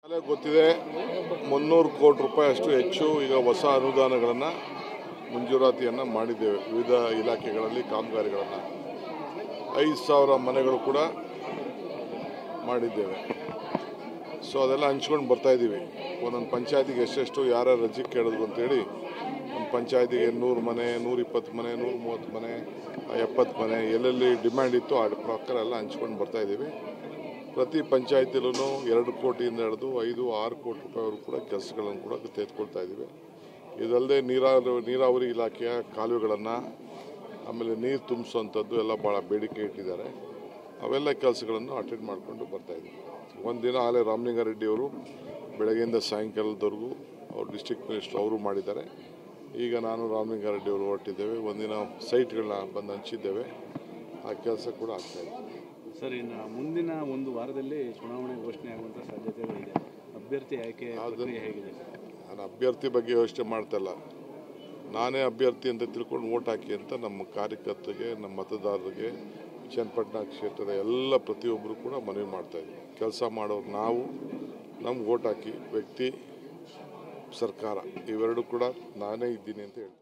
ಗೊತ್ತಿದೆ 300 ಕೋಟಿ ರೂಪಾಯಿ ಅಷ್ಟು ಹೆಚ್ಚು ಈಗ ಹೊಸ ಅನುದಾನಗಳನ್ನು ಮಂಜೂರಾತಿಯನ್ನು ಮಾಡಿದ್ದೇವೆ. ವಿವಿಧ ಇಲಾಖೆಗಳಲ್ಲಿ ಕಾಮಗಾರಿಗಳನ್ನು 5,000 ಮನೆಗಳು ಕೂಡ ಮಾಡಿದ್ದೇವೆ. ಸೊ ಅದೆಲ್ಲ ಹಂಚ್ಕೊಂಡು ಬರ್ತಾ ಇದ್ದೀವಿ. ಒಂದೊಂದು ಪಂಚಾಯತಿಗೆ ಎಷ್ಟೆಷ್ಟು ಯಾರ್ಯಾರು ರಜೆ ಕೇಳಿದ್ರು ಅಂತೇಳಿ ಒಂದು ಪಂಚಾಯತಿಗೆ 100 ಮನೆ, 120 ಮನೆ, 130 ಮನೆ, 70 ಮನೆ ಎಲ್ಲೆಲ್ಲಿ ಡಿಮ್ಯಾಂಡ್ ಇತ್ತು ಆ ಪ್ರಕಾರ ಎಲ್ಲ ಹಂಚ್ಕೊಂಡು ಬರ್ತಾ ಇದ್ದೀವಿ. ಪ್ರತಿ ಪಂಚಾಯತಿಲೂ 2 ಕೋಟಿಯಿಂದ ಹಿಡಿದು 5-6 ಕೋಟಿ ರೂಪಾಯಿವರೆಗೂ ಕೂಡ ಕೆಲಸಗಳನ್ನು ಕೂಡ ತೆಗೆದುಕೊಳ್ತಾ ಇದ್ದೀವಿ. ಇದಲ್ಲದೆ ನೀರಾವರಿ ಇಲಾಖೆಯ ಕಾಲುವೆಗಳನ್ನು ಆಮೇಲೆ ನೀರು ತುಂಬಿಸುವಂಥದ್ದು ಎಲ್ಲ ಭಾಳ ಬೇಡಿಕೆ ಇಟ್ಟಿದ್ದಾರೆ. ಅವೆಲ್ಲ ಕೆಲಸಗಳನ್ನು ಅಟೆಂಡ್ ಮಾಡಿಕೊಂಡು ಬರ್ತಾಯಿದ್ದೀವಿ. ಒಂದಿನ ಆಲೇ ರಾಮಲಿಂಗಾರೆಡ್ಡಿ ಅವರು ಬೆಳಗ್ಗೆಯಿಂದ ಸಾಯಂಕಾಲದವರೆಗೂ ಅವರು ಡಿಸ್ಟ್ರಿಕ್ಟ್ ಮಿನಿಸ್ಟರ್ ಅವರು ಮಾಡಿದ್ದಾರೆ. ಈಗ ನಾನು ರಾಮಲಿಂಗಾರೆಡ್ಡಿ ಅವರು ಹೊರಟಿದ್ದೇವೆ. ಒಂದಿನ ಸೈಟ್ಗಳನ್ನ ಬಂದು ಹಂಚಿದ್ದೇವೆ. ಆ ಕೆಲಸ ಕೂಡ ಆಗ್ತಾಯಿದೆ. ಸರ್, ಇನ್ನು ಮುಂದಿನ ಒಂದು ವಾರದಲ್ಲಿ ಚುನಾವಣೆ ಘೋಷಣೆ ಆಗುವಂಥ ಸಾಧ್ಯತೆಗಳಿದೆ. ಅಭ್ಯರ್ಥಿ ಆಯ್ಕೆ ಹೇಗಿದೆ? ನಾನು ಅಭ್ಯರ್ಥಿ ಬಗ್ಗೆ ಯೋಚನೆ ಮಾಡ್ತಾಯಿಲ್ಲ. ನಾನೇ ಅಭ್ಯರ್ಥಿ ಅಂತ ತಿಳ್ಕೊಂಡು ವೋಟ್ ಹಾಕಿ ಅಂತ ನಮ್ಮ ಕಾರ್ಯಕರ್ತರಿಗೆ, ನಮ್ಮ ಮತದಾರರಿಗೆ, ಚನ್ನಪಟ್ಟಣ ಕ್ಷೇತ್ರದ ಎಲ್ಲ ಪ್ರತಿಯೊಬ್ಬರು ಕೂಡ ಮನವಿ ಮಾಡ್ತಾಯಿದ್ದೀವಿ. ಕೆಲಸ ಮಾಡೋರು ನಾವು, ನಮ್ಗೆ ವೋಟ್ ಹಾಕಿ, ವ್ಯಕ್ತಿ ಸರ್ಕಾರ ಇವೆರಡೂ ಕೂಡ ನಾನೇ ಇದ್ದೀನಿ ಅಂತ ಹೇಳ್ತೀನಿ.